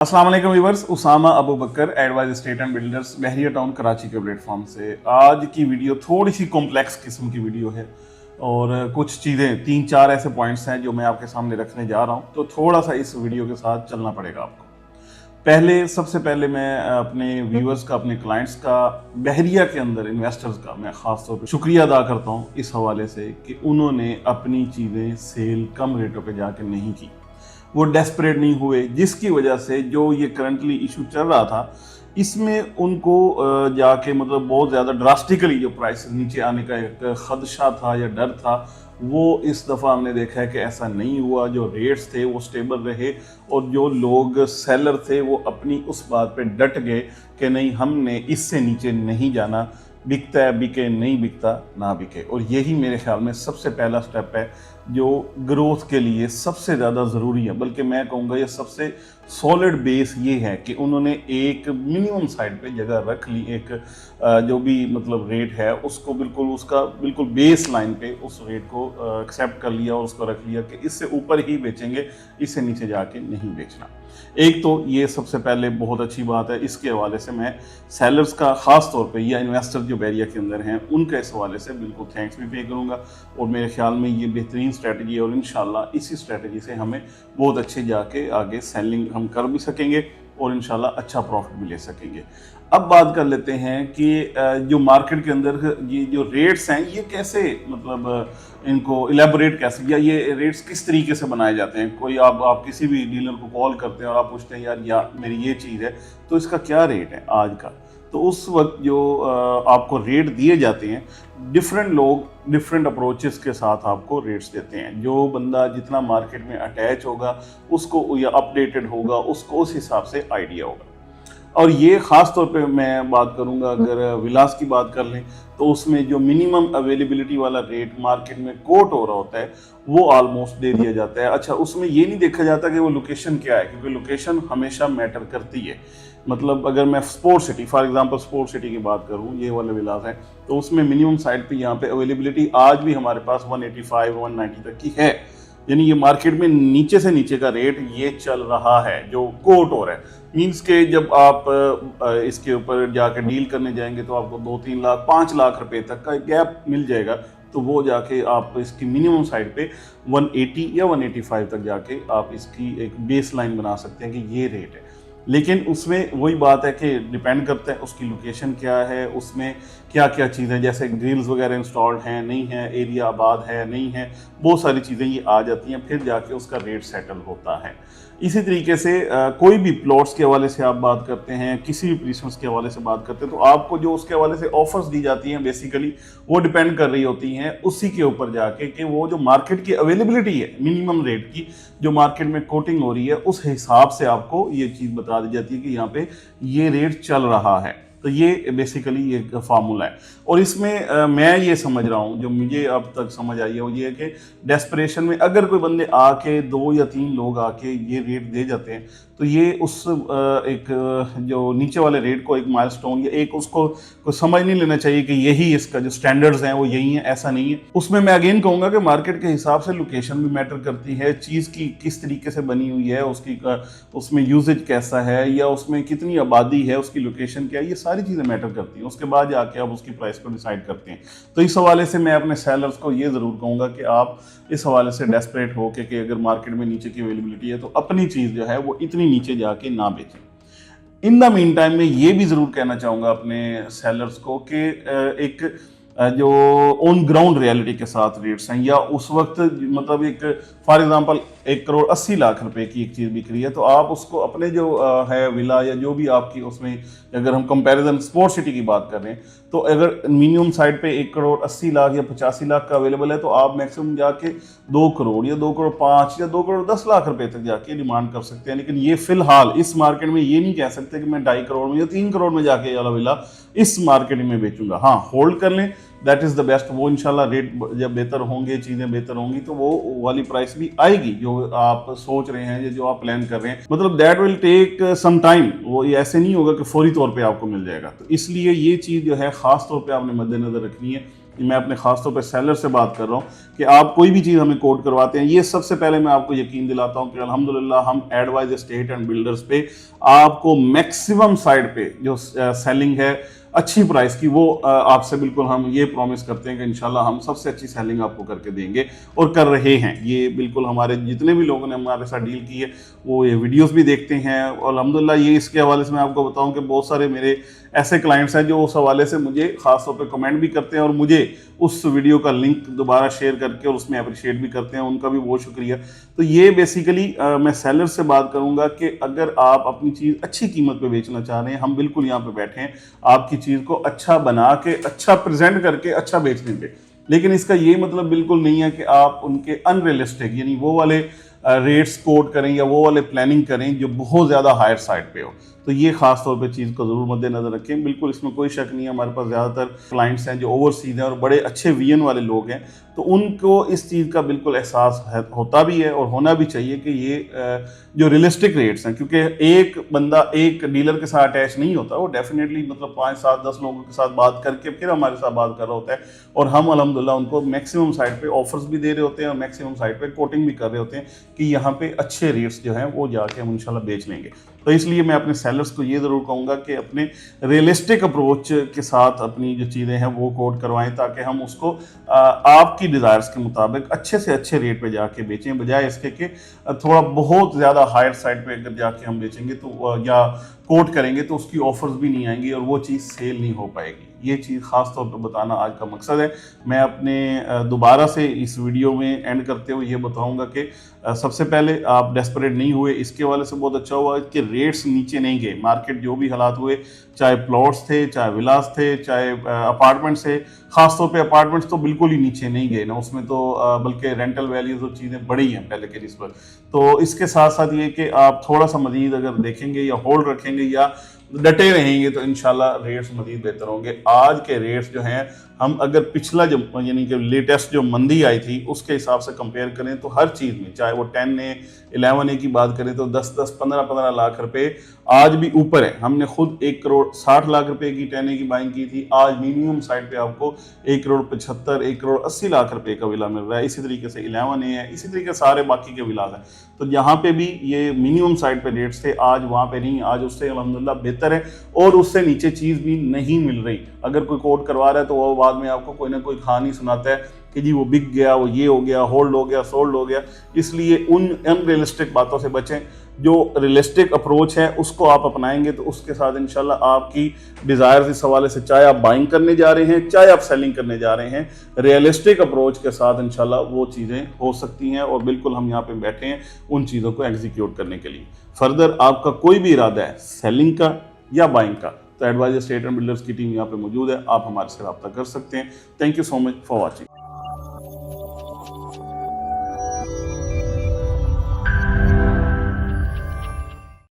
अस्सलाम वालेकुम viewers, Usama Abu Bakr advise state and builders Bahria town Karachi के प्लेटफॉर्म से। आज की वीडियो थोड़ी सी कॉम्प्लेक्स किस्म की वीडियो है और कुछ चीज़ें 3-4 ऐसे पॉइंट्स हैं जो मैं आपके सामने रखने जा रहा हूं, तो थोड़ा सा इस वीडियो के साथ चलना पड़ेगा आपको। सबसे पहले मैं अपने व्यूअर्स का, अपने क्लाइंट्स का, बहरिया के अंदर इन्वेस्टर्स का मैं ख़ास तौर पर शुक्रिया अदा करता हूँ इस हवाले से कि उन्होंने अपनी चीज़ें सेल कम रेटों पर जाके नहीं की। वो डेस्परेट नहीं हुए, जिसकी वजह से जो ये करंटली इशू चल रहा था इसमें उनको जाके मतलब बहुत ज़्यादा ड्रास्टिकली जो प्राइस नीचे आने का एक खदशा था या डर था, वो इस दफ़ा हमने देखा है कि ऐसा नहीं हुआ। जो रेट्स थे वो स्टेबल रहे और जो लोग सेलर थे वो अपनी उस बात पे डट गए कि नहीं, हमने इससे नीचे नहीं जाना, बिकता है बिके, नहीं बिकता ना बिके। और यही मेरे ख्याल में सबसे पहला स्टेप है जो ग्रोथ के लिए सबसे ज़्यादा ज़रूरी है। बल्कि मैं कहूँगा ये सबसे सॉलिड बेस ये है कि उन्होंने एक मिनिमम साइड पे जगह रख ली, एक जो भी मतलब रेट है उसको बिल्कुल उसका बिल्कुल बेस लाइन पे उस रेट को एक्सेप्ट कर लिया और उसको रख लिया कि इससे ऊपर ही बेचेंगे, इससे नीचे जाके नहीं बेचना। एक तो ये सबसे पहले बहुत अच्छी बात है। इसके हवाले से मैं सेलर्स का ख़ास तौर पे या इन्वेस्टर जो बैरिया के अंदर हैं उनके इस हवाले से बिल्कुल थैंक्स भी पे करूँगा और मेरे ख्याल में ये बेहतरीन स्ट्रैटेजी है और इंशाल्लाह इसी स्ट्रैटेजी से हमें बहुत अच्छे जाके आगे सेलिंग हम कर भी सकेंगे और इंशाल्लाह अच्छा प्रॉफिट भी ले सकेंगे। अब बात कर लेते हैं कि जो मार्केट के अंदर ये जो रेट्स हैं ये कैसे मतलब इनको इलेबोरेट कैसे, या ये रेट्स किस तरीके से बनाए जाते हैं। कोई आप किसी भी डीलर को कॉल करते हैं और आप पूछते हैं यार या मेरी ये चीज़ है तो इसका क्या रेट है आज का, तो उस वक्त जो आपको रेट दिए जाते हैं डिफरेंट लोग डिफरेंट अप्रोचेस के साथ आपको रेट्स देते हैं। जो बंदा जितना मार्केट में अटैच होगा उसको या अपडेटेड होगा उसको उस हिसाब से आइडिया होगा। और ये ख़ास तौर पे मैं बात करूँगा, अगर विलास की बात कर लें तो उसमें जो मिनिमम अवेलेबिलिटी वाला रेट मार्केट में कोट हो रहा होता है वो ऑलमोस्ट दे दिया जाता है। अच्छा, उसमें ये नहीं देखा जाता कि वो लोकेशन क्या है, क्योंकि लोकेशन हमेशा मैटर करती है। मतलब अगर मैं sport city, for example sport city की बात करूँ, ये वाला विलास है, तो उसमें मिनिमम साइड पे यहाँ पे अवेलेबिलिटी आज भी हमारे पास 185 190 तक की है। यानी ये मार्केट में नीचे से नीचे का रेट ये चल रहा है जो कोट हो रहा है। मीन्स के जब आप इसके ऊपर जाकर डील करने जाएंगे तो आपको 2-3 लाख 5 लाख रुपए तक का गैप मिल जाएगा, तो वो जाके आप इसकी मिनिमम साइड पे 180 या 185 तक जाके आप इसकी एक बेस लाइन बना सकते हैं कि ये रेट है। लेकिन उसमें वही बात है कि डिपेंड करता है उसकी लोकेशन क्या है, उसमें क्या क्या चीज़ें, जैसे ग्रिल्स वगैरह इंस्टॉल्ड हैं नहीं है, एरिया आबाद है नहीं है, बहुत सारी चीज़ें ये आ जाती हैं, फिर जाके उसका रेट सेटल होता है। इसी तरीके से कोई भी प्लॉट्स के हवाले से आप बात करते हैं, किसी भी प्रीसम्स के हवाले से बात करते हैं, तो आपको जो उसके हवाले से ऑफर्स दी जाती हैं बेसिकली वो डिपेंड कर रही होती हैं उसी के ऊपर जाके कि वो जो मार्केट की अवेलेबिलिटी है मिनिमम रेट की, जो मार्केट में कोटिंग हो रही है, उस हिसाब से आपको ये चीज़ बता दी जाती है कि यहाँ पे ये रेट चल रहा है। तो ये बेसिकली ये फार्मूला है। और इसमें मैं ये समझ रहा हूँ, जो मुझे अब तक समझ आई है वो ये है कि डेस्परेशन में अगर कोई बंदे आके 2 या 3 लोग आके ये रेट दे जाते हैं तो ये उस एक जो नीचे वाले रेट को एक माइलस्टोन या एक उसको समझ नहीं लेना चाहिए कि यही इसका जो स्टैंडर्ड्स हैं वो यही है, ऐसा नहीं है। उसमें मैं अगेन कहूँगा कि मार्केट के हिसाब से लोकेशन भी मैटर करती है, चीज़ की किस तरीके से बनी हुई है, उसकी उसमें यूजेज कैसा है या उसमें कितनी आबादी है, उसकी लोकेशन क्या है, ये सारी चीज़ें मैटर करती हैं। उसके बाद जाके आप उसकी प्राइस को डिसाइड करते हैं। तो इस हवाले से मैं अपने सेलर्स को ये ज़रूर कहूँगा कि आप इस हवाले से डेस्परेट हो कि अगर मार्केट में नीचे की अवेलेबिलिटी है तो अपनी चीज़ जो है वो इतनी नीचे जाके ना बेचें। इन द मीन टाइम में ये भी ज़रूर कहना चाहूँगा अपने सेलर्स को कि एक जो ऑन ग्राउंड रियलिटी के साथ रेट्स हैं या उस वक्त मतलब एक फॉर एग्जांपल 1,80,00,000 रुपए की एक चीज़ बिक रही है, तो आप उसको अपने जो है विला या जो भी आपकी उसमें, अगर हम कंपैरिजन स्पोर्ट सिटी की बात कर रहे हैं, तो अगर मिनिमम साइड पे 1,80,00,000 या 85,00,000 का अवेलेबल है तो आप मैक्सिमम जाके 2 करोड़ या 2,05,00,000 या 2,10,00,000 रुपए तक जाके डिमांड कर सकते हैं। लेकिन ये फिलहाल इस मार्केट में ये नहीं कह सकते कि मैं 2.5 करोड़ में या 3 करोड़ में जाके वाला विला इस मार्केट में बेचूंगा। हाँ, होल्ड कर लें, दैट इज़ द बेस्ट। वो इंशाल्लाह रेट जब बेहतर होंगे, चीज़ें बेहतर होंगी तो वो वाली प्राइस भी आएगी जो आप सोच रहे हैं या जो आप प्लान कर रहे हैं। मतलब that will take some time, वो ऐसे नहीं होगा कि फौरी तौर पे आपको मिल जाएगा। तो इसलिए ये चीज़ जो है ख़ास तौर पे आपने मद्देनज़र रखनी है। मैं अपने खास तौर पे सेलर से बात कर रहा हूँ कि आप कोई भी चीज़ हमें कोट करवाते हैं, ये सबसे पहले मैं आपको यकीन दिलाता हूँ कि अल्हम्दुलिल्लाह हम एडवाइज एस्टेट एंड बिल्डर्स पे आपको मैक्सिमम साइड पे जो सेलिंग है अच्छी प्राइस की, वो आपसे बिल्कुल हम ये प्रॉमिस करते हैं कि इंशाल्लाह हम सबसे अच्छी सेलिंग आपको करके देंगे और कर रहे हैं। ये बिल्कुल हमारे जितने भी लोगों ने हमारे साथ डील की है वो ये वीडियोस भी देखते हैं और अल्हम्दुलिल्लाह ये इसके हवाले से मैं आपको बताऊं कि बहुत सारे मेरे ऐसे क्लाइंट्स हैं जो उस हवाले से मुझे खास तौर पे कमेंट भी करते हैं और मुझे उस वीडियो का लिंक दोबारा शेयर करके और उसमें अप्रिशिएट भी करते हैं, उनका भी बहुत शुक्रिया। तो ये बेसिकली मैं सेलर से बात करूंगा कि अगर आप अपनी चीज़ अच्छी कीमत पे बेचना चाह रहे हैं, हम बिल्कुल यहाँ पे बैठे हैं आपकी चीज़ को अच्छा बना के, अच्छा प्रेजेंट करके, अच्छा बेचने पे। लेकिन इसका ये मतलब बिल्कुल नहीं है कि आप उनके अनरियलिस्टिक यानी वो वाले रेट्स कोट करें या वो वाले प्लानिंग करें जो बहुत ज़्यादा हायर साइड पे हो। तो ये खास तौर पे चीज़ को ज़रूर मद्देनजर रखें। बिल्कुल इसमें कोई शक नहीं है, हमारे पास ज़्यादातर क्लाइंट्स हैं जो ओवरसीज हैं और बड़े अच्छे विजन वाले लोग हैं, तो उनको इस चीज़ का बिल्कुल एहसास होता भी है और होना भी चाहिए कि ये जो रियलिस्टिक रेट्स हैं, क्योंकि एक बंदा एक डीलर के साथ अटैच नहीं होता, वो डेफिनेटली मतलब 5, 7, 10 लोगों के साथ बात करके फिर हमारे साथ बात कर रहा होता है और हम अल्हम्दुलिल्लाह उनको मैक्सिमम साइड पे ऑफर्स भी दे रहे होते हैं और मैक्सिमम साइड पे कोटिंग भी कर रहे होते हैं कि यहाँ पे अच्छे रेट्स जो हैं वो जाके हम इंशाल्लाह बेच लेंगे। तो इसलिए मैं अपने सेलर्स को ये ज़रूर कहूँगा कि अपने रियलिस्टिक अप्रोच के साथ अपनी जो चीज़ें हैं वो कोट करवाएं ताकि हम उसको आपकी डिज़ायर्स के मुताबिक अच्छे से अच्छे रेट पे जाके बेचें, बजाय इसके कि थोड़ा बहुत ज़्यादा हायर साइड पे अगर जाके हम बेचेंगे तो या कोट करेंगे तो उसकी ऑफर्स भी नहीं आएंगी और वो चीज़ सेल नहीं हो पाएगी। ये चीज़ ख़ास तौर पे बताना आज का मकसद है। मैं अपने दोबारा से इस वीडियो में एंड करते हुए ये बताऊंगा कि सबसे पहले आप डेस्परेट नहीं हुए, इसके वाले से बहुत अच्छा हुआ कि रेट्स नीचे नहीं गए। मार्केट जो भी हालात हुए, चाहे प्लॉट्स थे, चाहे विलास थे, चाहे अपार्टमेंट्स थे, खासतौर पे अपार्टमेंट्स तो बिल्कुल ही नीचे नहीं गए ना, उसमें तो बल्कि रेंटल वैल्यूज और चीज़ें बढ़ी हैं पहले के निस्बत। तो इसके साथ साथ ये कि आप थोड़ा सा मजीद अगर देखेंगे या होल्ड रखेंगे या डटे रहेंगे तो इंशाल्लाह रेट्स मजीद बेहतर होंगे। आज के रेट्स जो हैं, हम अगर पिछला जो यानी कि लेटेस्ट जो मंदी आई थी उसके हिसाब से कंपेयर करें तो हर चीज़ में, चाहे वो 10A 11A की बात करें तो 10-10 15-15 लाख रुपए आज भी ऊपर है। हमने खुद 1 करोड़ 60 लाख रुपए की 10A की बाइंग की थी, आज मिनिमम साइड पे आपको 1 करोड़ 75 1 करोड़ 80 लाख रुपए का विला मिल रहा है। इसी तरीके से 11A है, इसी तरीके सारे बाकी के विलास हैं। तो यहाँ पे भी ये मिनिमम साइड पे रेट्स थे, आज वहाँ पे नहीं, आज उससे अल्हम्दुलिल्लाह बेहतर है और उससे नीचे चीज़ भी नहीं मिल रही। अगर कोई कोट करवा रहा है तो वो बाद में आपको कोई ना कोई कहानी सुनाता है कि जी वो बिक गया, वो ये हो गया, होल्ड हो गया, सोल्ड हो गया। इसलिए उन अनरियलिस्टिक बातों से बचें। जो रियलिस्टिक अप्रोच है उसको आप अपनाएंगे तो उसके साथ इंशाल्लाह आपकी डिज़ायर्स इस हवाले से, चाहे आप बाइंग करने जा रहे हैं, चाहे आप सेलिंग करने जा रहे हैं, रियलिस्टिक अप्रोच के साथ इंशाल्लाह वो चीज़ें हो सकती हैं और बिल्कुल हम यहाँ पे बैठे हैं उन चीज़ों को एग्जीक्यूट करने के लिए। फर्दर आपका कोई भी इरादा है सेलिंग का या बाइंग का, तो एडवाइज एस्टेट एंड बिल्डर्स की टीम यहाँ पे मौजूद है, आप हमारे से रब्ता कर सकते हैं। Thank you so much for watching.